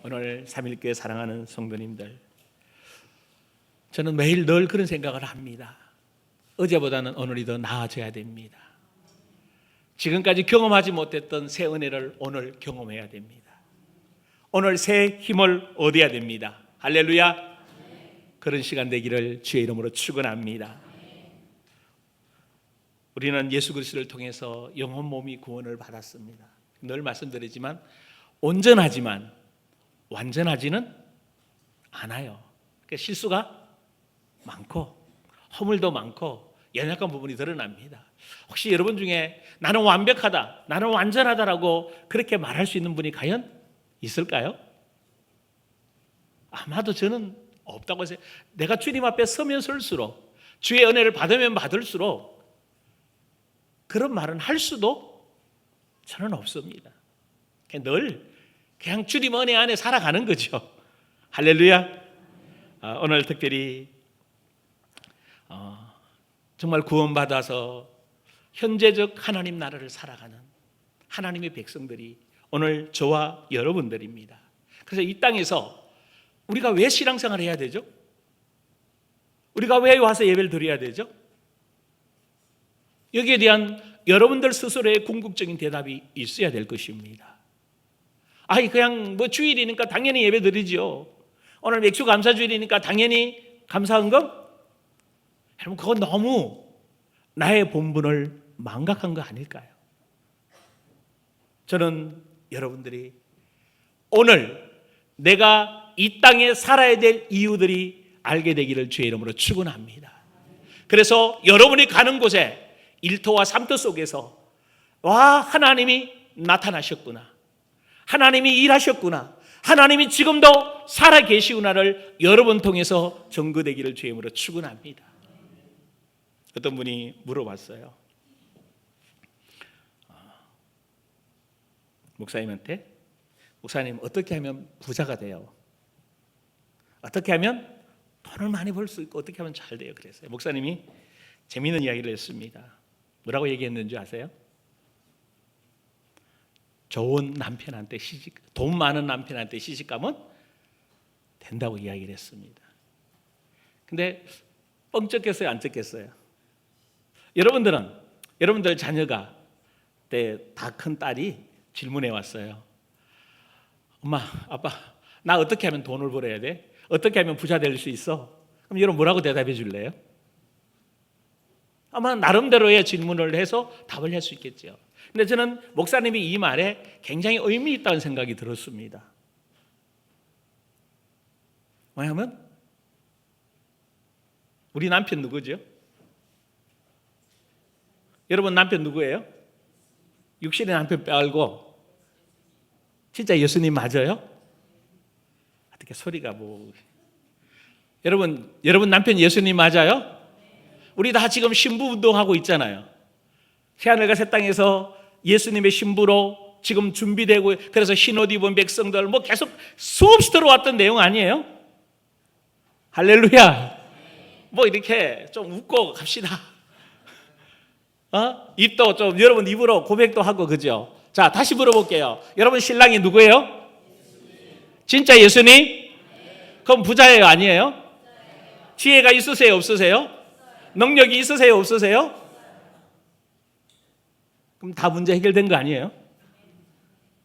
오늘 삼일교회 사랑하는 성도님들, 저는 매일 늘 그런 생각을 합니다. 어제보다는 오늘이 더 나아져야 됩니다. 지금까지 경험하지 못했던 새 은혜를 오늘 경험해야 됩니다. 오늘 새 힘을 얻어야 됩니다. 할렐루야. 그런 시간 되기를 주의 이름으로 축원합니다. 우리는 예수 그리스도를 통해서 영혼 몸이 구원을 받았습니다. 늘 말씀드리지만 온전하지만 완전하지는 않아요. 그러니까 실수가 많고 허물도 많고 연약한 부분이 드러납니다. 혹시 여러분 중에 나는 완벽하다, 나는 완전하다라고 그렇게 말할 수 있는 분이 과연 있을까요? 아마도 저는 없다고 해서, 내가 주님 앞에 서면 설수록, 주의 은혜를 받으면 받을수록 그런 말은 할 수도 저는 없습니다. 늘 그냥 주님 은혜 안에 살아가는 거죠. 할렐루야. 오늘 특별히 정말 구원받아서 현재적 하나님 나라를 살아가는 하나님의 백성들이 오늘 저와 여러분들입니다. 그래서 이 땅에서 우리가 왜 신앙생활을 해야 되죠? 우리가 왜 와서 예배를 드려야 되죠? 여기에 대한 여러분들 스스로의 궁극적인 대답이 있어야 될 것입니다. 그냥 주일이니까 당연히 예배 드리죠. 오늘 맥주 감사 주일이니까 당연히 감사헌금? 여러분, 그건 너무 나의 본분을 망각한 거 아닐까요? 저는 여러분들이 오늘 내가 이 땅에 살아야 될 이유들이 알게 되기를 주의 이름으로 축원합니다. 그래서 여러분이 가는 곳에 1터와 3터 속에서 하나님이 나타나셨구나, 하나님이 일하셨구나, 하나님이 지금도 살아계시구나를 여러분 통해서 증거되기를 주의 이름으로 축원합니다. 어떤 분이 물어봤어요. 목사님한테, 목사님 어떻게 하면 부자가 돼요? 어떻게 하면 돈을 많이 벌 수 있고 어떻게 하면 잘 돼요? 그랬어요. 목사님이 재미있는 이야기를 했습니다. 뭐라고 얘기했는지 아세요? 좋은 남편한테 돈 많은 남편한테 시집가면 된다고 이야기를 했습니다. 근데 뻥 쩍겠어요? 안 쩍겠어요? 여러분들 자녀가 다 큰 딸이 질문해 왔어요. 엄마, 아빠, 나 어떻게 하면 돈을 벌어야 돼? 어떻게 하면 부자 될 수 있어? 그럼 여러분 뭐라고 대답해 줄래요? 아마 나름대로의 질문을 해서 답을 할 수 있겠죠. 근데 저는 목사님이 이 말에 굉장히 의미 있다는 생각이 들었습니다. 왜냐하면 우리 남편 누구죠? 여러분 남편 누구예요? 육신의 남편 빼고 진짜 예수님 맞아요? 어떻게 소리가 여러분 남편 예수님 맞아요? 우리 다 지금 신부 운동하고 있잖아요. 새하늘과 새 땅에서 예수님의 신부로 지금 준비되고, 그래서 흰옷 입은 백성들 계속 수없이 들어왔던 내용 아니에요? 할렐루야. 이렇게 좀 웃고 갑시다. 입도 좀 여러분 입으로 고백도 하고, 그죠? 자, 다시 물어볼게요. 여러분 신랑이 누구예요? 진짜 예수님? 그럼 부자예요, 아니에요? 지혜가 있으세요, 없으세요? 능력이 있으세요, 없으세요? 그럼 다 문제 해결된 거 아니에요?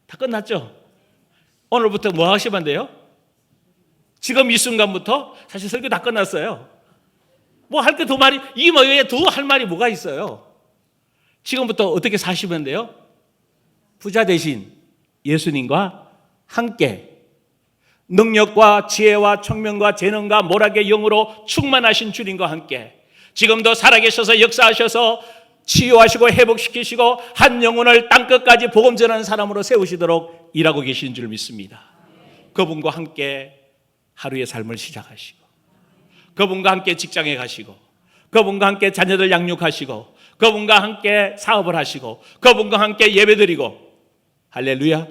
다 끝났죠? 오늘부터 뭐 하시면 돼요? 지금 이 순간부터 사실 설교 다 끝났어요. 할 게 더 말이, 이 외에 더 할 말이 뭐가 있어요? 지금부터 어떻게 사시면 돼요? 부자 대신 예수님과 함께 능력과 지혜와 총명과 재능과 모락의 영으로 충만하신 주님과 함께 지금도 살아계셔서 역사하셔서 치유하시고 회복시키시고 한 영혼을 땅끝까지 복음 전하는 사람으로 세우시도록 일하고 계신 줄 믿습니다. 그분과 함께 하루의 삶을 시작하시고, 그분과 함께 직장에 가시고, 그분과 함께 자녀들 양육하시고, 그분과 함께 사업을 하시고, 그분과 함께 예배드리고, 할렐루야.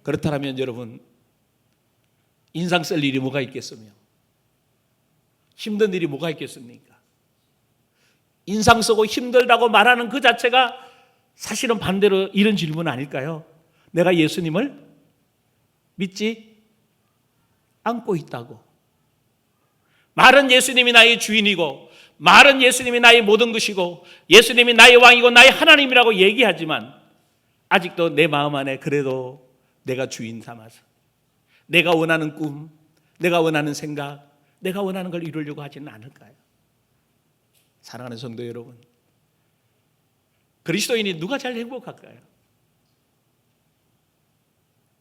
그렇다면 여러분 인상 쓸 일이 뭐가 있겠으며 힘든 일이 뭐가 있겠습니까? 인상 쓰고 힘들다고 말하는 그 자체가 사실은 반대로 이런 질문 아닐까요? 내가 예수님을 믿지 안고 있다고. 말은 예수님이 나의 주인이고, 말은 예수님이 나의 모든 것이고, 예수님이 나의 왕이고 나의 하나님이라고 얘기하지만 아직도 내 마음 안에 그래도 내가 주인 삼아서 내가 원하는 꿈, 내가 원하는 생각, 내가 원하는 걸 이루려고 하지는 않을까요? 사랑하는 성도 여러분, 그리스도인이 누가 제일 행복할까요?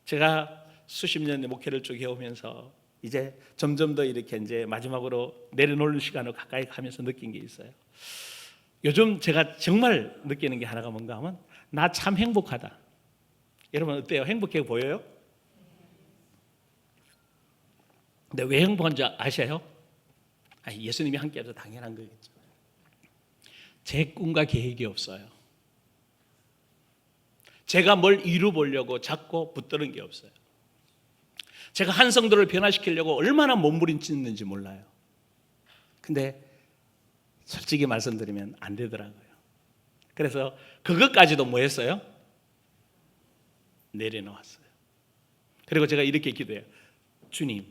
제가 수십 년의 목회를 쭉 해오면서 이제 점점 더 이렇게 이제 마지막으로 내려놓는 시간을 가까이 가면서 느낀 게 있어요. 요즘 제가 정말 느끼는 게 하나가 뭔가 하면 나 참 행복하다. 여러분 어때요? 행복해 보여요? 근데 왜 행복한지 아셔요? 예수님이 함께해서 당연한 거겠죠. 제 꿈과 계획이 없어요. 제가 뭘 이루보려고 자꾸 붙드는 게 없어요. 제가 한 성도를 변화시키려고 얼마나 몸부림치는지 몰라요. 근데 솔직히 말씀드리면 안 되더라고요. 그래서 그것까지도 뭐 했어요? 내려놓았어요. 그리고 제가 이렇게 기도해요. 주님,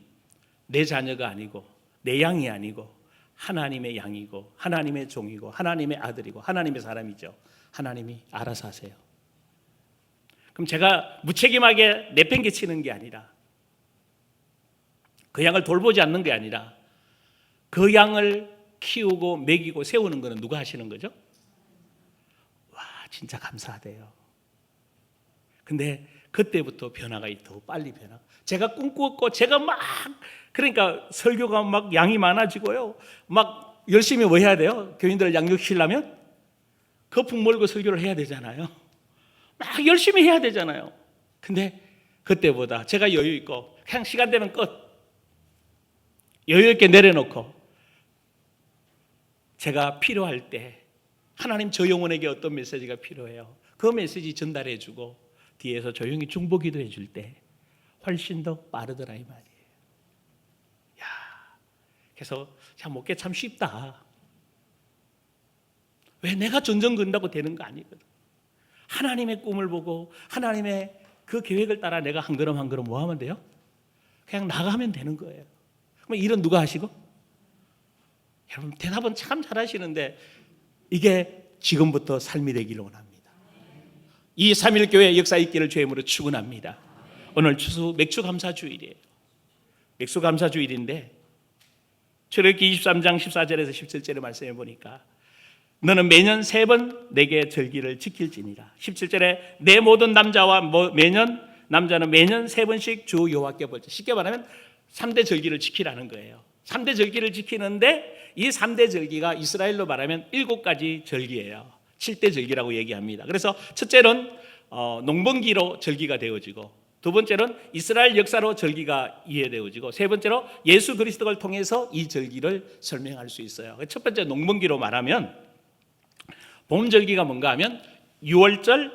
내 자녀가 아니고 내 양이 아니고 하나님의 양이고 하나님의 종이고 하나님의 아들이고 하나님의 사람이죠. 하나님이 알아서 하세요. 그럼 제가 무책임하게 내팽개치는 게 아니라, 그 양을 돌보지 않는 게 아니라 그 양을 키우고 먹이고 세우는 것은 누가 하시는 거죠? 와, 진짜 감사하대요. 근데 그때부터 변화가 더 빨리 변화. 제가 꿈꾸었고 제가 막, 그러니까 설교가 막 양이 많아지고요. 막 열심히 뭐 해야 돼요? 교인들을 양육시키려면 거품 몰고 설교를 해야 되잖아요. 막 열심히 해야 되잖아요. 근데 그때보다 제가 여유 있고 그냥 시간 되면 끝. 여유 있게 내려놓고 제가 필요할 때 하나님 저 영혼에게 어떤 메시지가 필요해요. 그 메시지 전달해 주고 뒤에서 조용히 중보기도 해줄 때 훨씬 더 빠르더라 이 말이에요. 야, 그래서 참 목회 참 쉽다. 왜 내가 전전 건다고 되는 거 아니거든. 하나님의 꿈을 보고 하나님의 그 계획을 따라 내가 한 걸음 한 걸음 뭐 하면 돼요? 그냥 나가면 되는 거예요. 그럼 일은 누가 하시고? 여러분 대답은 참 잘하시는데 이게 지금부터 삶이 되기를 원합니다. 이 3일 교회 역사 있기를 주임으로 축원합니다. 오늘 추수 맥주감사주일이에요. 맥주감사주일인데 출애굽기 23장 14절에서 17절의 말씀해 보니까 너는 매년 3번 내게 절기를 지킬지니라. 17절에 내 모든 남자와 남자는 매년 3번씩 주 여호와께 벌지. 쉽게 말하면 3대 절기를 지키라는 거예요. 3대 절기를 지키는데 이 3대 절기가 이스라엘로 말하면 7가지 절기예요. 7대 절기라고 얘기합니다. 그래서 첫째는 농번기로 절기가 되어지고, 두 번째는 이스라엘 역사로 절기가 이해되어지고, 세 번째로 예수 그리스도를 통해서 이 절기를 설명할 수 있어요. 첫 번째 농번기로 말하면 봄 절기가 뭔가 하면 6월절,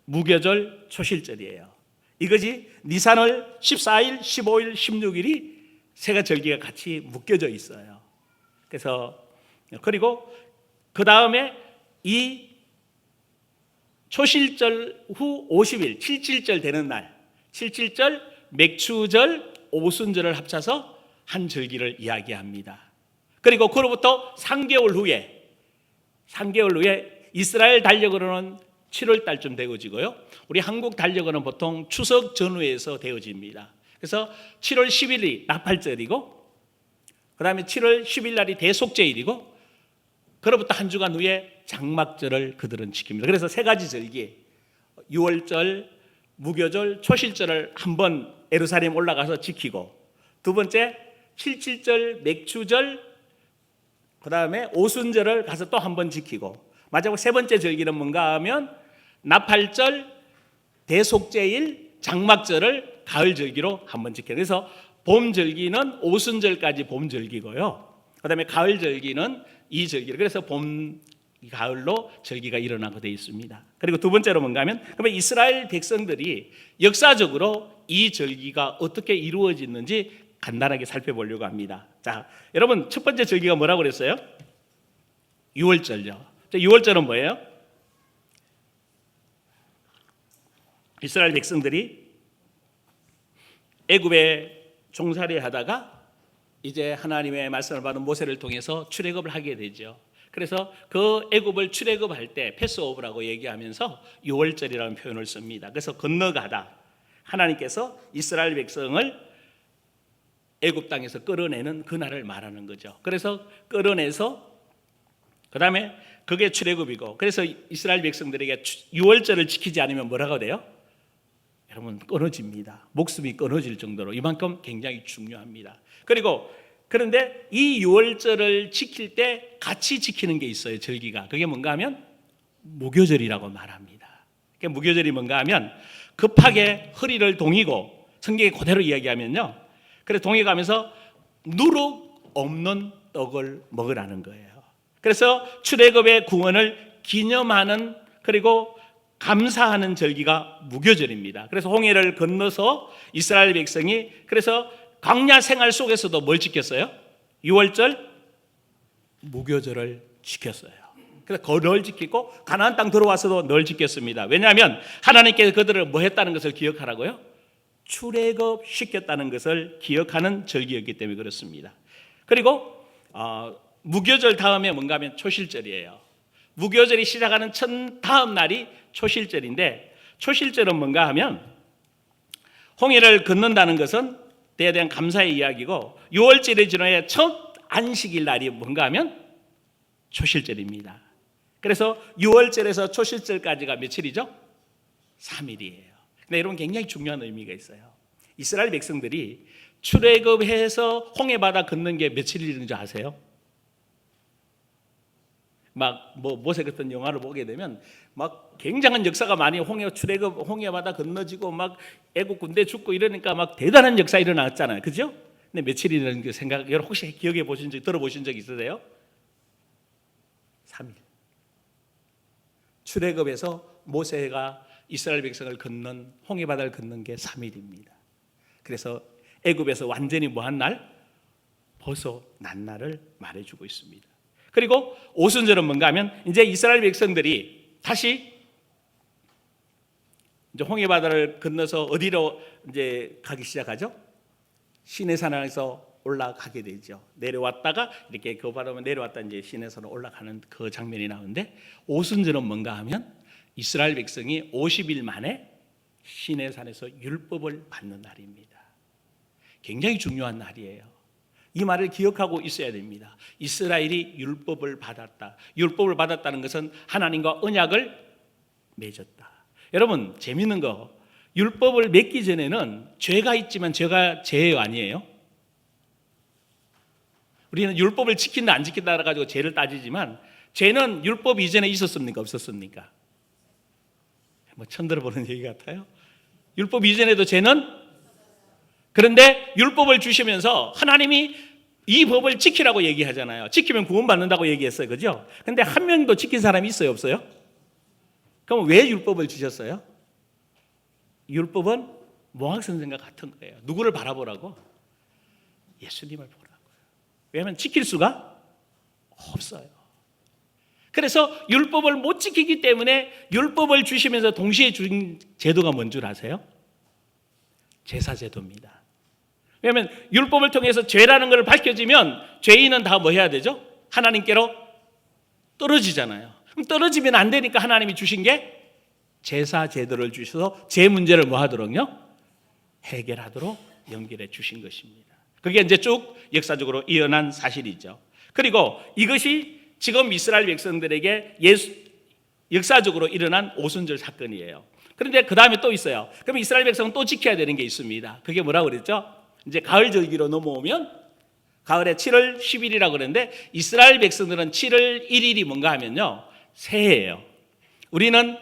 무교절, 초실절이에요. 이것이 니산월 14일, 15일, 16일이 세 가지 절기가 같이 묶여져 있어요. 그래서 그리고 그 다음에 이 초실절 후 50일, 77절 되는 날, 77절, 맥추절, 오순절을 합쳐서 한 절기를 이야기합니다. 그리고 그로부터 3개월 후에 이스라엘 달력으로는 7월 달쯤 되어지고요. 우리 한국 달력으로는 보통 추석 전후에서 되어집니다. 그래서 7월 10일이 나팔절이고, 그 다음에 7월 10일 날이 대속제일이고, 그로부터 한 주간 후에 장막절을 그들은 지킵니다. 그래서 세 가지 절기, 6월절, 무교절, 초실절을 한번 예루살렘 올라가서 지키고, 두 번째 77절, 맥추절, 그 다음에 오순절을 가서 또 한 번 지키고, 마지막 세 번째 절기는 뭔가 하면 나팔절, 대속제일, 장막절을 가을 절기로 한 번 지켜요. 그래서 봄 절기는 오순절까지 봄 절기고요. 그 다음에 가을 절기는 이 절기로, 그래서 봄, 가을로 절기가 일어나고 되어 있습니다. 그리고 두 번째로 뭔가 하면, 그러면 이스라엘 백성들이 역사적으로 이 절기가 어떻게 이루어졌는지 간단하게 살펴보려고 합니다. 자, 여러분 첫 번째 절기가 뭐라고 그랬어요? 6월절요. 6월절은 뭐예요? 이스라엘 백성들이 애굽에 종살이 하다가 이제 하나님의 말씀을 받은 모세를 통해서 출애굽을 하게 되죠. 그래서 그 애굽을 출애굽할 때 패스오브라고 얘기하면서 유월절이라는 표현을 씁니다. 그래서 건너가다, 하나님께서 이스라엘 백성을 애굽 땅에서 끌어내는 그날을 말하는 거죠. 그래서 끌어내서 그 다음에 그게 출애굽이고, 그래서 이스라엘 백성들에게 유월절을 지키지 않으면 뭐라고 돼요? 여러분, 끊어집니다. 목숨이 끊어질 정도로 이만큼 굉장히 중요합니다. 그리고 그런데 이 유월절을 지킬 때 같이 지키는 게 있어요. 절기가. 그게 뭔가 하면 무교절이라고 말합니다. 그게 무교절이 뭔가 하면 급하게 허리를 동이고, 성경에 그대로 이야기하면요, 그래서 동해가면서 누룩 없는 떡을 먹으라는 거예요. 그래서 출애굽의 구원을 기념하는, 그리고 감사하는 절기가 무교절입니다. 그래서 홍해를 건너서 이스라엘 백성이 그래서 광야 생활 속에서도 뭘 지켰어요? 유월절 무교절을 지켰어요. 그래서 늘 지키고 가나안 땅 들어와서도 늘 지켰습니다. 왜냐하면 하나님께서 그들을 뭐 했다는 것을 기억하라고요? 출애굽 시켰다는 것을 기억하는 절기였기 때문에 그렇습니다. 그리고 무교절 다음에 뭔가 하면 초실절이에요. 무교절이 시작하는 다음 날이 초실절인데, 초실절은 뭔가 하면 홍해를 건넌다는 것은 때에 대한 감사의 이야기고, 유월절이 지나야 첫 안식일 날이 뭔가 하면 초실절입니다. 그래서 유월절에서 초실절까지가 며칠이죠? 3일이에요. 근데 여러분, 굉장히 중요한 의미가 있어요. 이스라엘 백성들이 출애굽해서 홍해바다 건넌 게 며칠이라는 줄 아세요? 막 모세 같은 영화를 보게 되면 막 굉장한 역사가 많이 홍해바다 건너지고 막 애국 군대 죽고 이러니까 막 대단한 역사 일어났잖아요. 그죠? 근데 며칠이라는 그 생각, 여러분 혹시 기억해 보신 적, 들어보신 적 있으세요? 3일. 출애굽에서 모세가 이스라엘 백성을 건넌, 홍해바다를 건넌 게 3일입니다. 그래서 애굽에서 완전히 뭐한 날? 벗어난 날을 말해주고 있습니다. 그리고 오순절은 뭔가 하면 이제 이스라엘 백성들이 다시 이제 홍해바다를 건너서 어디로 이제 가기 시작하죠? 시내산에서 올라가게 되죠. 내려왔다가 이렇게 그 바다로 내려왔다 이제 시내산으로 올라가는 그 장면이 나오는데, 오순절은 뭔가 하면 이스라엘 백성이 50일 만에 시내산에서 율법을 받는 날입니다. 굉장히 중요한 날이에요. 이 말을 기억하고 있어야 됩니다. 이스라엘이 율법을 받았다. 율법을 받았다는 것은 하나님과 언약을 맺었다. 여러분, 재밌는 거, 율법을 맺기 전에는 죄가 있지만 죄가 죄예요, 아니에요? 우리는 율법을 지킨다 안 지킨다 가지고 죄를 따지지만, 죄는 율법 이전에 있었습니까, 없었습니까? 뭐 처음 들어보는 얘기 같아요. 율법 이전에도 죄는, 그런데 율법을 주시면서 하나님이 이 법을 지키라고 얘기하잖아요. 지키면 구원받는다고 얘기했어요. 그죠? 근데 한 명도 지킨 사람이 있어요, 없어요? 그럼 왜 율법을 주셨어요? 율법은 몽학선생과 같은 거예요. 누구를 바라보라고? 예수님을 보라고요. 왜냐하면 지킬 수가 없어요. 그래서 율법을 못 지키기 때문에 율법을 주시면서 동시에 준 제도가 뭔 줄 아세요? 제사제도입니다. 왜냐하면 율법을 통해서 죄라는 것을 밝혀지면 죄인은 다 뭐 해야 되죠? 하나님께로 떨어지잖아요. 그럼 떨어지면 안 되니까 하나님이 주신 게 제사제도를 주셔서 죄 문제를 뭐 하도록요? 해결하도록 연결해 주신 것입니다. 그게 이제 쭉 역사적으로 일어난 사실이죠. 그리고 이것이 지금 이스라엘 백성들에게 역사적으로 일어난 오순절 사건이에요. 그런데 그 다음에 또 있어요. 그럼 이스라엘 백성은 또 지켜야 되는 게 있습니다. 그게 뭐라고 그랬죠? 이제 가을 절기로 넘어오면 가을에 7월 10일이라고 그러는데, 이스라엘 백성들은 7월 1일이 뭔가 하면요, 새해예요. 우리는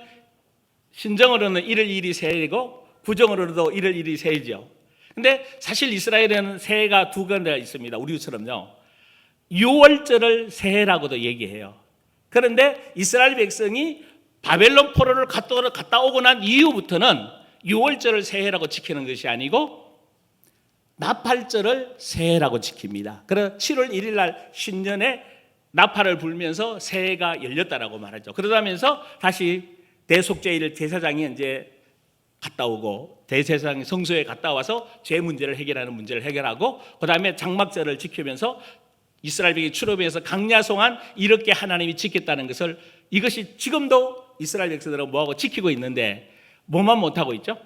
신정으로는 1월 1일이 새해이고 구정으로도 1월 1일이 새해죠. 근데 사실 이스라엘에는 새해가 두 가지가 있습니다. 우리처럼요. 유월절을 새해라고도 얘기해요. 그런데 이스라엘 백성이 바벨론 포로를 갔다 오고 난 이후부터는 유월절을 새해라고 지키는 것이 아니고 나팔절을 새해라고 지킵니다. 그래서 7월 1일 날 신년에 나팔을 불면서 새해가 열렸다라고 말하죠. 그러다면서 다시 대속죄일 제사장이 이제 갔다 오고 대제사장 성소에 갔다 와서 죄 문제를 해결하는 문제를 해결하고 그다음에 장막절을 지키면서 이스라엘 백성이 출애굽에서 강야송한 이렇게 하나님이 지켰다는 것을 이것이 지금도 이스라엘 백성들은 뭐하고 지키고 있는데 뭐만 못하고 있죠?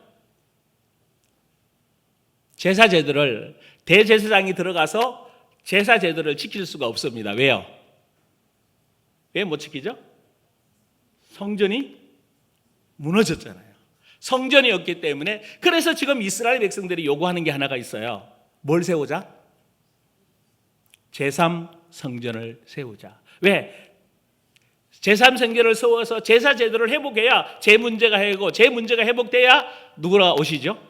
제사 제도를 대제사장이 들어가서 제사 제도를 지킬 수가 없습니다. 왜요? 왜 못 지키죠? 성전이 무너졌잖아요. 성전이 없기 때문에. 그래서 지금 이스라엘 백성들이 요구하는 게 하나가 있어요. 뭘 세우자? 제3성전을 세우자. 왜? 제3성전을 세워서 제사 제도를 회복해야 제 문제가 해고 제 문제가 회복돼야 누구가 오시죠?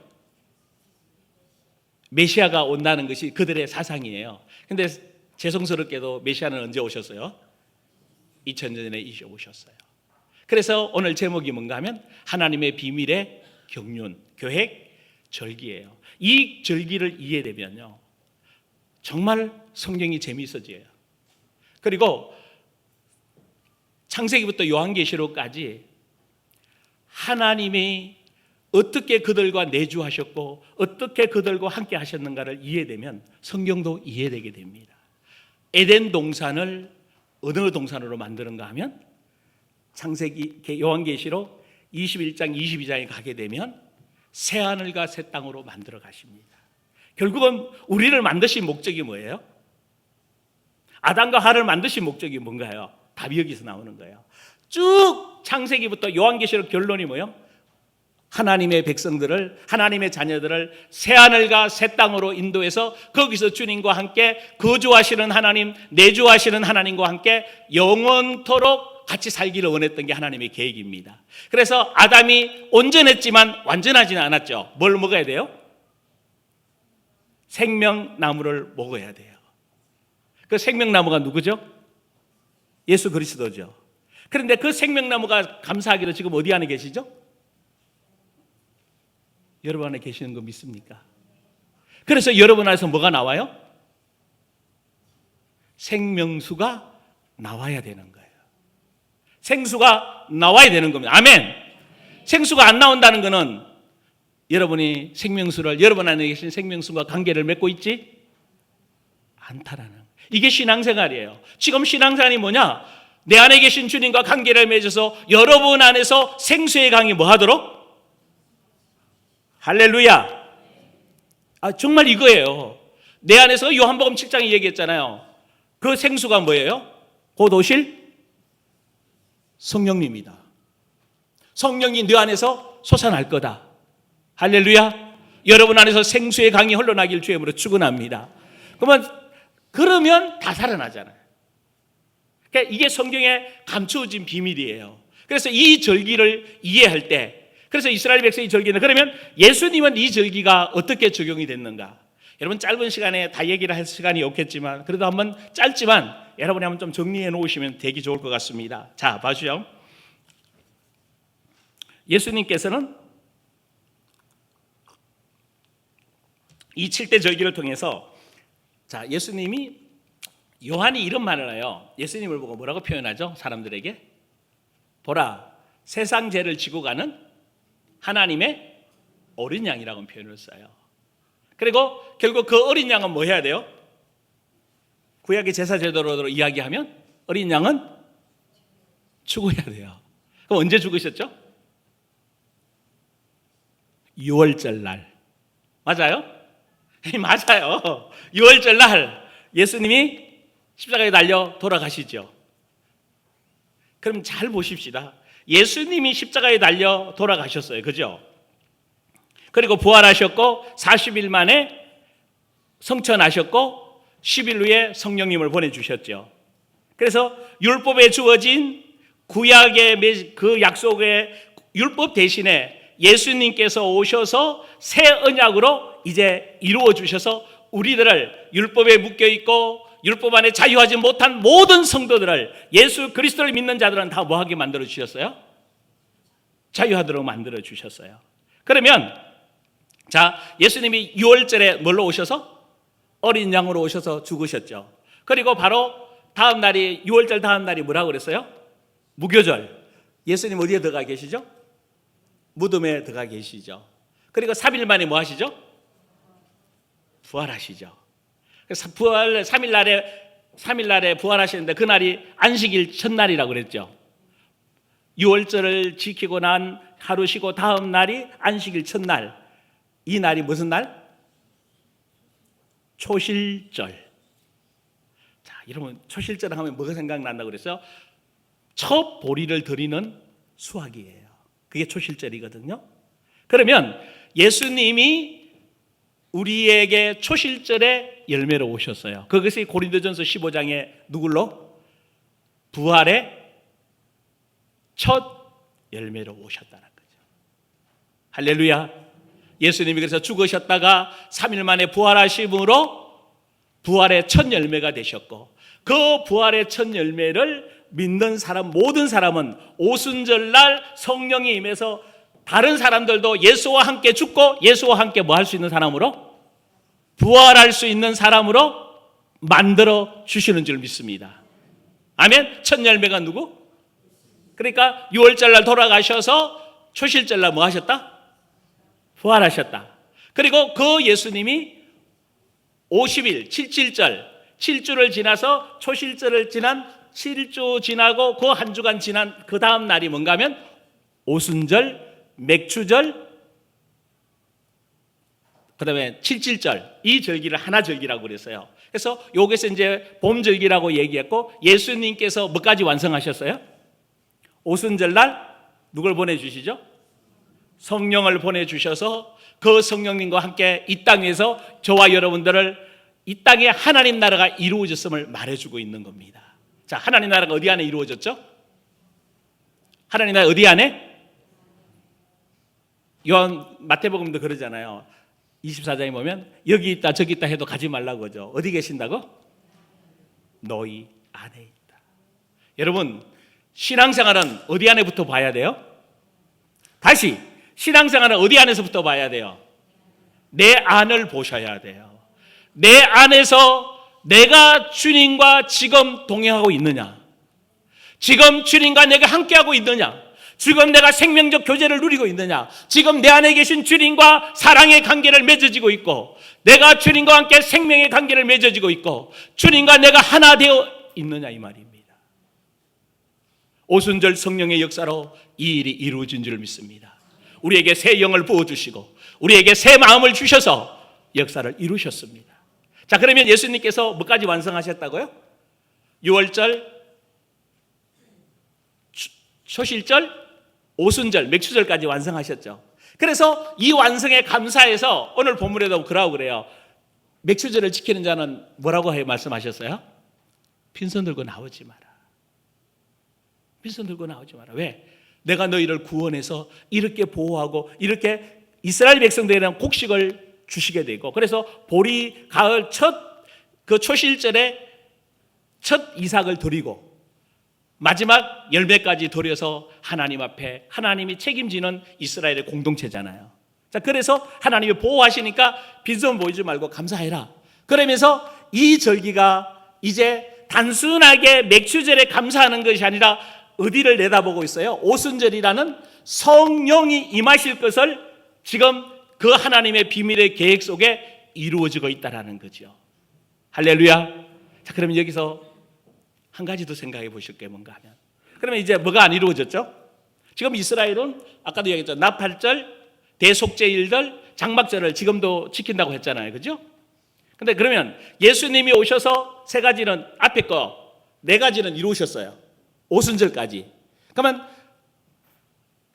메시아가 온다는 것이 그들의 사상이에요. 근데 죄송스럽게도 메시아는 언제 오셨어요? 2000년 전에 이제 오셨어요. 그래서 오늘 제목이 뭔가 하면 하나님의 비밀의 경륜, 계획, 절기예요. 이 절기를 이해되면요 정말 성경이 재미있어져요. 그리고 창세기부터 요한계시록까지 하나님이 어떻게 그들과 내주하셨고 어떻게 그들과 함께 하셨는가를 이해되면 성경도 이해되게 됩니다. 에덴 동산을 어느 동산으로 만드는가 하면 창세기 요한계시록 21장 22장에 가게 되면 새하늘과 새 땅으로 만들어 가십니다. 결국은 우리를 만드신 목적이 뭐예요? 아담과 하와를 만드신 목적이 뭔가요? 답이 여기서 나오는 거예요. 쭉 창세기부터 요한계시록 결론이 뭐예요? 하나님의 백성들을, 하나님의 자녀들을 새하늘과 새 땅으로 인도해서 거기서 주님과 함께 거주하시는 하나님, 내주하시는 하나님과 함께 영원토록 같이 살기를 원했던 게 하나님의 계획입니다. 그래서 아담이 온전했지만 완전하지는 않았죠. 뭘 먹어야 돼요? 생명나무를 먹어야 돼요. 그 생명나무가 누구죠? 예수 그리스도죠. 그런데 그 생명나무가 감사하기로 지금 어디 안에 계시죠? 여러분 안에 계시는 거 믿습니까? 그래서 여러분 안에서 뭐가 나와요? 생명수가 나와야 되는 거예요. 생수가 나와야 되는 겁니다. 아멘. 생수가 안 나온다는 것은 여러분이 생명수를, 여러분 안에 계신 생명수와 관계를 맺고 있지 않다라는, 이게 신앙생활이에요. 지금 신앙생활이 뭐냐? 내 안에 계신 주님과 관계를 맺어서 여러분 안에서 생수의 강이 뭐 하도록? 할렐루야. 정말 이거예요. 내 안에서 요한복음 7장에 얘기했잖아요. 그 생수가 뭐예요? 곧 오실 성령님이다. 성령이 내 안에서 솟아날 거다. 할렐루야. 여러분 안에서 생수의 강이 흘러나길 주의 이름으로 축원합니다. 그러면 다 살아나잖아요. 그러니까 이게 성경에 감추어진 비밀이에요. 그래서 이 절기를 이해할 때, 그래서 이스라엘 백성의 절기는, 그러면 예수님은 이 절기가 어떻게 적용이 됐는가? 여러분 짧은 시간에 다 얘기를 할 시간이 없겠지만 그래도 한번 짧지만 여러분이 한번 좀 정리해 놓으시면 되게 좋을 것 같습니다. 자, 봐주죠. 예수님께서는 이 7대 절기를 통해서, 자, 예수님이, 요한이 이런 말을 해요. 예수님을 보고 뭐라고 표현하죠? 사람들에게 보라, 세상 죄를 지고 가는 하나님의 어린 양이라고 표현을 써요. 그리고 결국 그 어린 양은 뭐 해야 돼요? 구약의 제사 제도로 이야기하면 어린 양은 죽어야 돼요. 그럼 언제 죽으셨죠? 유월절 날. 맞아요? 맞아요. 유월절 날 예수님이 십자가에 달려 돌아가시죠. 그럼 잘 보십시다. 예수님이 십자가에 달려 돌아가셨어요. 그죠? 그리고 부활하셨고 40일 만에 성천하셨고 10일 후에 성령님을 보내주셨죠. 그래서 율법에 주어진 구약의 그 약속의 율법 대신에 예수님께서 오셔서 새 언약으로 이제 이루어 주셔서 우리들을, 율법에 묶여있고 율법 안에 자유하지 못한 모든 성도들을, 예수 그리스도를 믿는 자들은 다 뭐하게 만들어 주셨어요? 자유하도록 만들어 주셨어요. 그러면 자, 예수님이 6월절에 뭘로 오셔서? 어린 양으로 오셔서 죽으셨죠. 그리고 바로 다음 날이, 6월절 다음 날이 뭐라고 그랬어요? 무교절. 예수님 어디에 들어가 계시죠? 무덤에 들어가 계시죠. 그리고 3일 만에 뭐 하시죠? 부활하시죠. 그래서 3일 날에 부활하시는데 그날이 안식일 첫날이라고 그랬죠. 유월절을 지키고 난 하루 쉬고 다음 날이 안식일 첫날. 이 날이 무슨 날? 초실절. 자, 여러분 초실절 하면 뭐가 생각난다고 그랬어요? 첫 보리를 드리는 수확이에요. 그게 초실절이거든요. 그러면 예수님이 우리에게 초실절의 열매로 오셨어요. 그것이 고린도전서 15장에 누굴로? 부활의 첫 열매로 오셨다는 거죠. 할렐루야. 예수님이 그래서 죽으셨다가 3일 만에 부활하심으로 부활의 첫 열매가 되셨고, 그 부활의 첫 열매를 믿는 사람, 모든 사람은 오순절날 성령이 임해서 다른 사람들도 예수와 함께 죽고 예수와 함께 뭐 할 수 있는 사람으로? 부활할 수 있는 사람으로 만들어 주시는 줄 믿습니다. 아멘. 첫 열매가 누구? 그러니까 6월절날 돌아가셔서 초실절날 뭐 하셨다? 부활하셨다. 그리고 그 예수님이 50일, 77절, 7주를 지나서 초실절을 지난 7주 지나고 그 한 주간 지난 그 다음 날이 뭔가 하면 오순절, 맥추절, 그 다음에 77절, 이 절기를 하나 절기라고 그랬어요. 그래서 여기서 이제 봄절기라고 얘기했고, 예수님께서 뭐까지 완성하셨어요? 오순절날 누굴 보내주시죠? 성령을 보내주셔서 그 성령님과 함께 이 땅에서 저와 여러분들을 이 땅에 하나님 나라가 이루어졌음을 말해주고 있는 겁니다. 자, 하나님 나라가 어디 안에 이루어졌죠? 하나님 나라 어디 안에? 요한 마태복음도 그러잖아요. 24장에 보면 여기 있다 저기 있다 해도 가지 말라고 하죠. 어디 계신다고? 너희 안에 있다. 여러분, 신앙생활은 어디 안에부터 봐야 돼요? 다시, 신앙생활은 어디 안에서부터 봐야 돼요? 내 안을 보셔야 돼요. 내 안에서 내가 주님과 지금 동행하고 있느냐? 지금 주님과 내가 함께하고 있느냐? 지금 내가 생명적 교제를 누리고 있느냐? 지금 내 안에 계신 주님과 사랑의 관계를 맺어지고 있고, 내가 주님과 함께 생명의 관계를 맺어지고 있고, 주님과 내가 하나 되어 있느냐 이 말입니다. 오순절 성령의 역사로 이 일이 이루어진 줄 믿습니다. 우리에게 새 영을 부어주시고 우리에게 새 마음을 주셔서 역사를 이루셨습니다. 자, 그러면 예수님께서 뭐까지 완성하셨다고요? 6월절, 초실절, 오순절, 맥추절까지 완성하셨죠. 그래서 이 완성에 감사해서 오늘 본문에도 그러고 그래요. 맥추절을 지키는 자는 뭐라고 말씀하셨어요? 빈손 들고 나오지 마라. 빈손 들고 나오지 마라. 왜? 내가 너희를 구원해서 이렇게 보호하고 이렇게 이스라엘 백성들에게는 곡식을 주시게 되고, 그래서 보리 가을 그 초실절에 첫 이삭을 드리고 마지막 열매까지 드려서 하나님 앞에 하나님이 책임지는 이스라엘의 공동체잖아요. 자, 그래서 하나님이 보호하시니까 빈손 보이지 말고 감사해라. 그러면서 이 절기가 이제 단순하게 맥추절에 감사하는 것이 아니라 어디를 내다보고 있어요? 오순절이라는 성령이 임하실 것을 지금 그 하나님의 비밀의 계획 속에 이루어지고 있다는 거죠. 할렐루야. 자, 그러면 여기서 한 가지 더 생각해 보실 게 뭔가 하면, 그러면 이제 뭐가 안 이루어졌죠? 지금 이스라엘은 아까도 얘기했죠. 나팔절, 대속죄일들, 장막절을 지금도 지킨다고 했잖아요. 그죠? 근데 그러면 예수님이 오셔서 세 가지는, 앞에 거 네 가지는 이루셨어요. 오순절까지. 그러면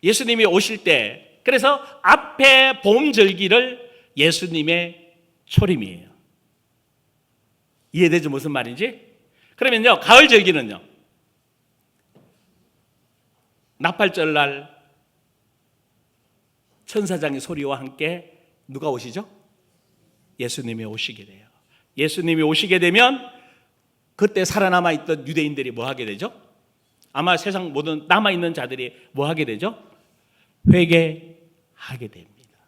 예수님이 오실 때, 그래서 앞에 봄절기를 예수님의 초림이에요. 이해되죠? 무슨 말인지? 그러면요, 가을절기는요, 나팔절날 천사장의 소리와 함께 누가 오시죠? 예수님이 오시게 돼요. 예수님이 오시게 되면 그때 살아남아 있던 유대인들이 뭐 하게 되죠? 아마 세상 모든 남아있는 자들이 뭐 하게 되죠? 회개하게 됩니다.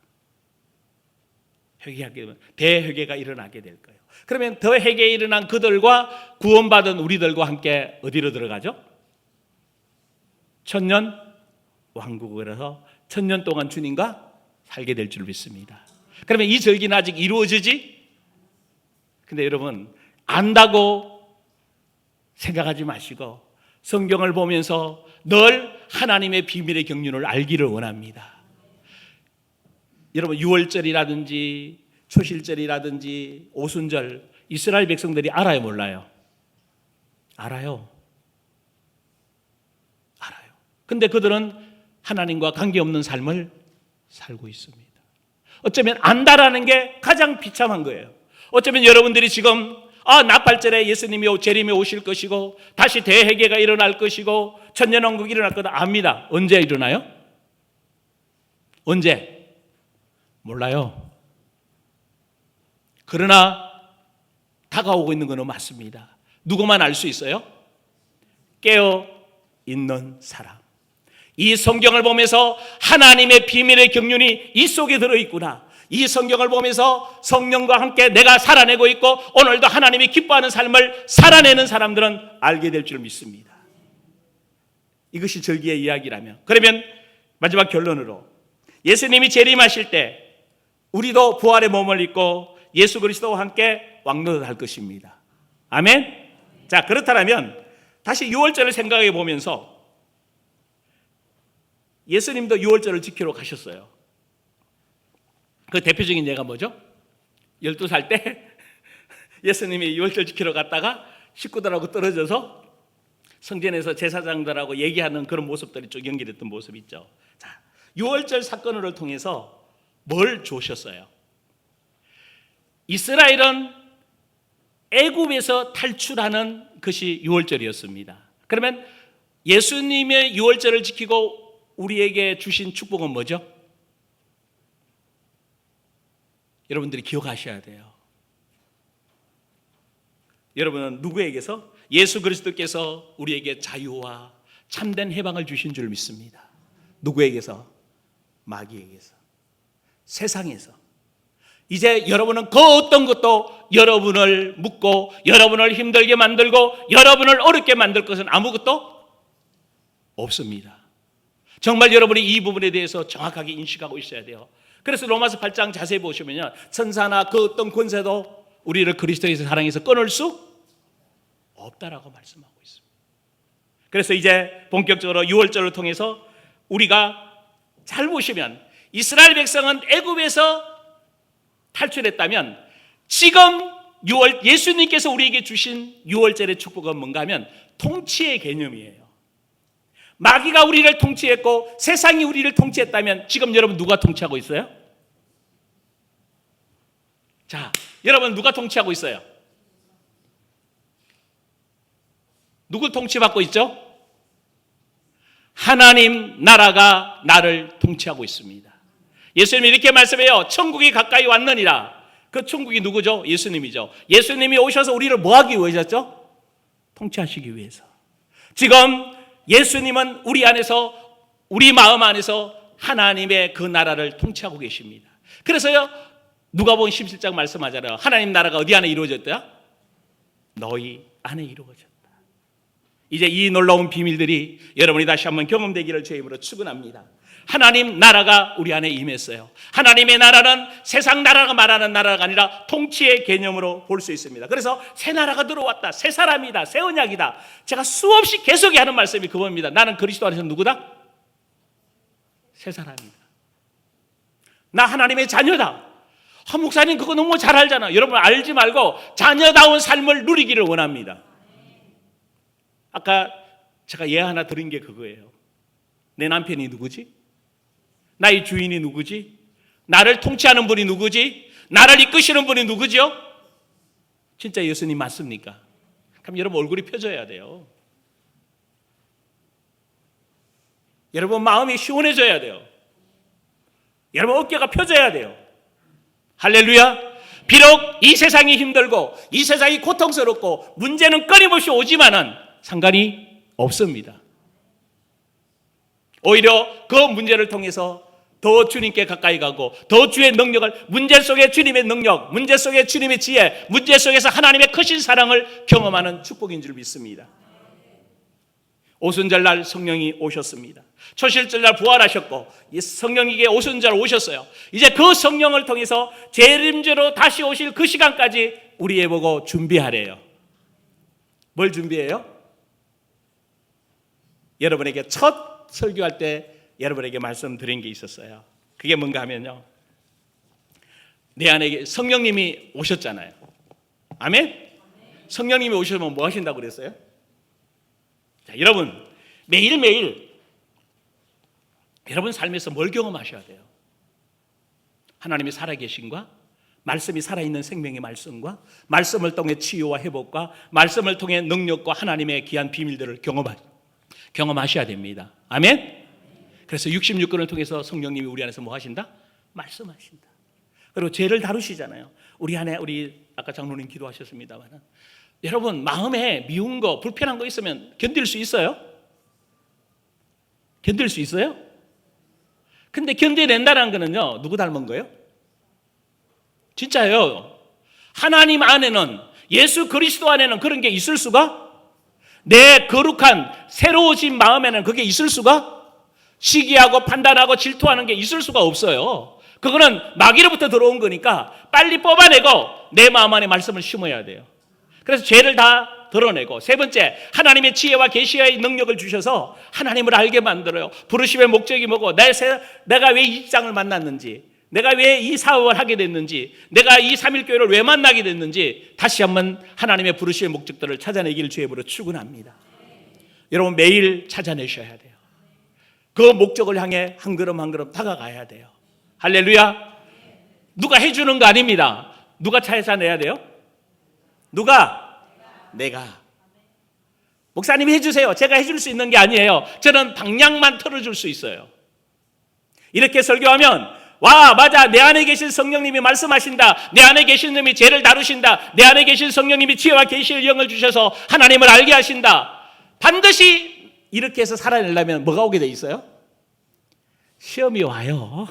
회개하게 되면 대회개가 일어나게 될 거예요. 그러면 더 회개에 일어난 그들과 구원받은 우리들과 함께 어디로 들어가죠? 천년 왕국으로 천년 동안 주님과 살게 될 줄 믿습니다. 그러면 이 절기는 아직 이루어지지? 근데 여러분, 안다고 생각하지 마시고 성경을 보면서 늘 하나님의 비밀의 경륜을 알기를 원합니다. 여러분, 유월절이라든지 초실절이라든지 오순절, 이스라엘 백성들이 알아요, 몰라요? 알아요. 근데 그들은 하나님과 관계없는 삶을 살고 있습니다. 어쩌면 안다라는 게 가장 비참한 거예요. 어쩌면 여러분들이 지금 나팔절에 예수님이 재림에 오실 것이고 다시 대회개가 일어날 것이고 천년왕국이 일어날 거다 압니다. 언제 일어나요? 언제? 몰라요. 그러나 다가오고 있는 것은 맞습니다. 누구만 알 수 있어요? 깨어 있는 사람. 이 성경을 보면서 하나님의 비밀의 경륜이 이 속에 들어있구나. 이 성경을 보면서 성령과 함께 내가 살아내고 있고 오늘도 하나님이 기뻐하는 삶을 살아내는 사람들은 알게 될 줄 믿습니다. 이것이 절기의 이야기라면, 그러면 마지막 결론으로 예수님이 재림하실 때 우리도 부활의 몸을 입고 예수 그리스도와 함께 왕노릇할 것입니다. 아멘? 자, 그렇다면 다시 유월절을 생각해 보면서 예수님도 유월절을 지키러 가셨어요. 그 대표적인 예가 뭐죠? 12살 때 예수님이 유월절 지키러 갔다가 식구들하고 떨어져서 성전에서 제사장들하고 얘기하는 그런 모습들이 쭉 연기됐던 모습이 있죠. 자, 유월절 사건을 통해서 뭘 주셨어요? 이스라엘은 애굽에서 탈출하는 것이 유월절이었습니다. 그러면 예수님의 유월절을 지키고 우리에게 주신 축복은 뭐죠? 여러분들이 기억하셔야 돼요. 여러분은 누구에게서? 예수 그리스도께서 우리에게 자유와 참된 해방을 주신 줄 믿습니다. 누구에게서? 마귀에게서, 세상에서. 이제 여러분은 그 어떤 것도 여러분을 묶고 여러분을 힘들게 만들고 여러분을 어렵게 만들 것은 아무것도 없습니다. 정말 여러분이 이 부분에 대해서 정확하게 인식하고 있어야 돼요. 그래서 로마서 8장 자세히 보시면요, 천사나 그 어떤 권세도 우리를 그리스도의 사랑에서 끊을 수 없다라고 말씀하고 있습니다. 그래서 이제 본격적으로 유월절을 통해서 우리가 잘 보시면 이스라엘 백성은 애굽에서 탈출했다면 지금 예수님께서 우리에게 주신 유월절의 축복은 뭔가 하면 통치의 개념이에요. 마귀가 우리를 통치했고 세상이 우리를 통치했다면 지금 여러분 누가 통치하고 있어요? 자, 여러분 누가 통치하고 있어요? 누굴 통치받고 있죠? 하나님 나라가 나를 통치하고 있습니다. 예수님이 이렇게 말씀해요. 천국이 가까이 왔느니라. 그 천국이 누구죠? 예수님이죠. 예수님이 오셔서 우리를 뭐 하기 위해서죠? 통치하시기 위해서. 지금 예수님은 우리 안에서, 우리 마음 안에서 하나님의 그 나라를 통치하고 계십니다. 그래서요, 누가복음 17장 말씀하잖아요. 하나님 나라가 어디 안에 이루어졌대요? 너희 안에 이루어졌다. 이제 이 놀라운 비밀들이 여러분이 다시 한번 경험되기를 주의 이름으로 축원합니다. 하나님 나라가 우리 안에 임했어요. 하나님의 나라는 세상 나라가 말하는 나라가 아니라 통치의 개념으로 볼 수 있습니다. 그래서 새 나라가 들어왔다, 새 사람이다, 새 언약이다. 제가 수없이 계속 하는 말씀이 그겁니다. 나는 그리스도 안에서 누구다? 새 사람이다. 나 하나님의 자녀다. 목사님 그거 너무 잘 알잖아. 여러분 알지 말고 자녀다운 삶을 누리기를 원합니다. 아까 제가 예 하나 드린 게 그거예요. 내 남편이 누구지? 나의 주인이 누구지? 나를 통치하는 분이 누구지? 나를 이끄시는 분이 누구죠? 진짜 예수님 맞습니까? 그럼 여러분 얼굴이 펴져야 돼요. 여러분 마음이 시원해져야 돼요. 여러분 어깨가 펴져야 돼요. 할렐루야. 비록 이 세상이 힘들고 이 세상이 고통스럽고 문제는 끊임없이 오지만은 상관이 없습니다. 오히려 그 문제를 통해서 더 주님께 가까이 가고 더 주의 능력을, 문제 속에 주님의 능력, 문제 속에 주님의 지혜, 문제 속에서 하나님의 크신 사랑을 경험하는 축복인 줄 믿습니다. 오순절날 성령이 오셨습니다. 초실절날 부활하셨고 이 성령에게 오순절 오셨어요. 이제 그 성령을 통해서 재림제로 다시 오실 그 시간까지 우리에 보고 준비하래요. 뭘 준비해요? 여러분에게 첫 설교할 때 여러분에게 말씀드린 게 있었어요. 그게 뭔가 하면요, 내 안에 성령님이 오셨잖아요. 아멘? 성령님이 오시면 뭐 하신다고 그랬어요? 자, 여러분 매일매일 여러분 삶에서 뭘 경험하셔야 돼요? 하나님이 살아계신과 말씀이 살아있는 생명의 말씀과 말씀을 통해 치유와 회복과 말씀을 통해 능력과 하나님의 귀한 비밀들을 경험하셔야 됩니다. 아멘? 그래서 66권을 통해서 성령님이 우리 안에서 뭐 하신다? 말씀하신다. 그리고 죄를 다루시잖아요. 우리 안에 우리 아까 장로님 기도하셨습니다만 여러분 마음에 미운 거 불편한 거 있으면 견딜 수 있어요? 견딜 수 있어요? 근데 견뎌낸다는 거는요 누구 닮은 거예요? 진짜요. 하나님 안에는 예수 그리스도 안에는 그런 게 있을 수가, 내 거룩한 새로워진 마음에는 그게 있을 수가, 시기하고 판단하고 질투하는 게 있을 수가 없어요. 그거는 마귀로부터 들어온 거니까 빨리 뽑아내고 내 마음 안에 말씀을 심어야 돼요. 그래서 죄를 다 드러내고, 세 번째 하나님의 지혜와 계시의 능력을 주셔서 하나님을 알게 만들어요. 부르심의 목적이 뭐고, 내가 왜 이 직장을 만났는지, 내가 왜 이 사업을 하게 됐는지, 내가 이 3.1교회를 왜 만나게 됐는지 다시 한번 하나님의 부르심의 목적들을 찾아내기를 주의 이름으로 축원합니다. 여러분 매일 찾아내셔야 돼요. 그 목적을 향해 한 걸음 한 걸음 다가가야 돼요. 할렐루야. 누가 해주는 거 아닙니다. 누가 찾아내야 돼요? 누가? 내가. 목사님이 해주세요. 제가 해줄 수 있는 게 아니에요. 저는 방향만 틀어줄 수 있어요. 이렇게 설교하면 와 맞아, 내 안에 계신 성령님이 말씀하신다, 내 안에 계신 놈이 죄를 다루신다, 내 안에 계신 성령님이 지혜와 계시의 영을 주셔서 하나님을 알게 하신다. 반드시 이렇게 해서 살아내려면 뭐가 오게 돼 있어요? 시험이 와요.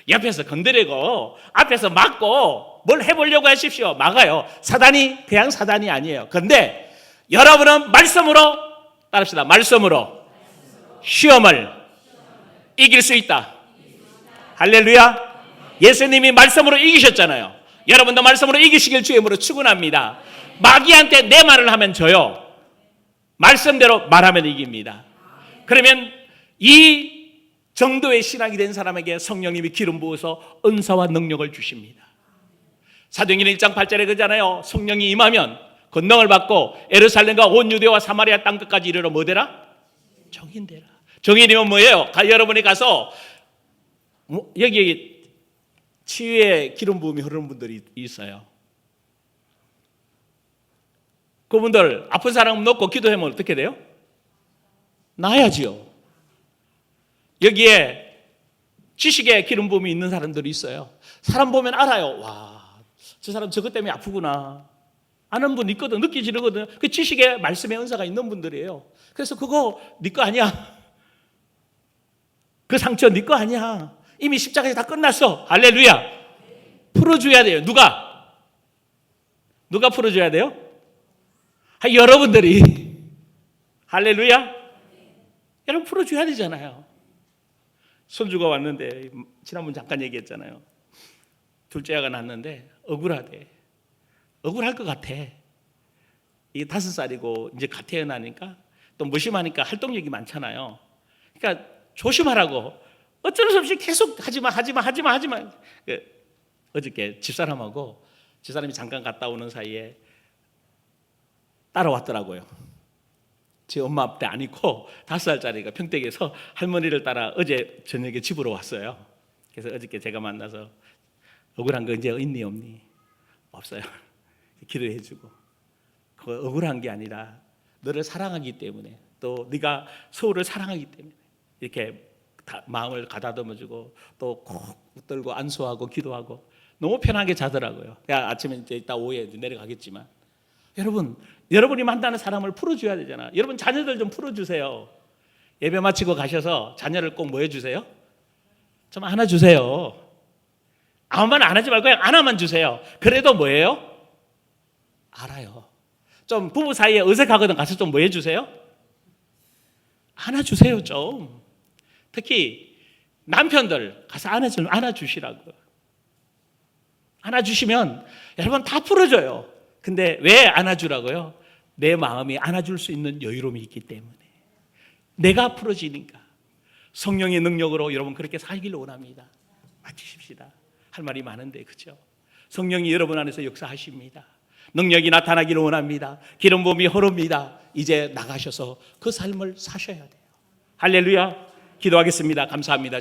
옆에서 건드리고 앞에서 막고 뭘 해보려고 하십시오. 막아요. 사단이 그냥 사단이 아니에요. 그런데 여러분은 말씀으로, 따릅시다, 말씀으로 시험을 이길 수 있다. 할렐루야. 예수님이 말씀으로 이기셨잖아요. 여러분도 말씀으로 이기시길 주의 이름으로 축원합니다. 마귀한테 내 말을 하면 져요. 말씀대로 말하면 이깁니다. 그러면 이 정도의 신앙이 된 사람에게 성령님이 기름 부어서 은사와 능력을 주십니다. 사도행전 1장 8절에 그러잖아요. 성령이 임하면 권능을 받고 예루살렘과 온 유대와 사마리아 땅 끝까지 이르러 뭐 되라? 정인 되라. 정인이면 뭐예요? 여러분이 가서 여기 치유의 기름 부음이 흐르는 분들이 있어요. 그분들 아픈 사람 놓고 기도하면 어떻게 돼요? 나아야지요. 여기에 지식의 기름 부음이 있는 사람들이 있어요. 사람 보면 알아요. 와, 저 사람 저것 때문에 아프구나. 아는 분 있거든, 느끼지르거든. 그 지식의 말씀의 은사가 있는 분들이에요. 그래서 그거 네 거 아니야. 그 상처 네 거 아니야. 이미 십자가에 다 끝났어. 할렐루야. 풀어줘야 돼요. 누가 풀어줘야 돼요? 여러분들이. 할렐루야. 여러분 풀어줘야 되잖아요. 손주가 왔는데 지난번 잠깐 얘기했잖아요. 둘째 아가 낳았는데 억울하대. 억울할 것 같아. 이게 5살이고 이제 갓 태어나니까 또 무심하니까 활동력이 많잖아요. 그러니까 조심하라고. 어쩔 수 없이 계속 하지마. 어저께 집사람이 잠깐 갔다 오는 사이에 따라왔더라고요. 제 엄마 앞에 안 있고 5살짜리가 평택에서 할머니를 따라 어제 저녁에 집으로 왔어요. 그래서 어저께 제가 만나서 억울한 거 이제 있니 없니? 없어요. 기도해주고. 그거 억울한 게 아니라 너를 사랑하기 때문에, 또 네가 서울을 사랑하기 때문에 이렇게 마음을 가다듬어주고 또 콕 붙들고 안수하고 기도하고 너무 편하게 자더라고요. 아침에 이제 이따 오후에 내려가겠지만, 여러분이 만나는 사람을 풀어줘야 되잖아. 여러분 자녀들 좀 풀어주세요. 예배 마치고 가셔서 자녀를 꼭 뭐 해주세요? 좀 안아주세요. 아무 말 안 하지 말고 그냥 안아만 주세요. 그래도 뭐예요? 알아요. 좀 부부 사이에 어색하거든. 가서 좀 뭐 해주세요? 안아주세요 좀. 특히 남편들 가서 안아주시라고. 안아주시면 여러분 다 풀어져요. 근데 왜 안아주라고요? 내 마음이 안아줄 수 있는 여유로움이 있기 때문에. 내가 풀어지니까. 성령의 능력으로 여러분 그렇게 살기를 원합니다. 맡기십시다. 할 말이 많은데 그렇죠? 성령이 여러분 안에서 역사하십니다. 능력이 나타나기를 원합니다. 기름 부음이 흐릅니다. 이제 나가셔서 그 삶을 사셔야 돼요. 할렐루야. 기도하겠습니다. 감사합니다.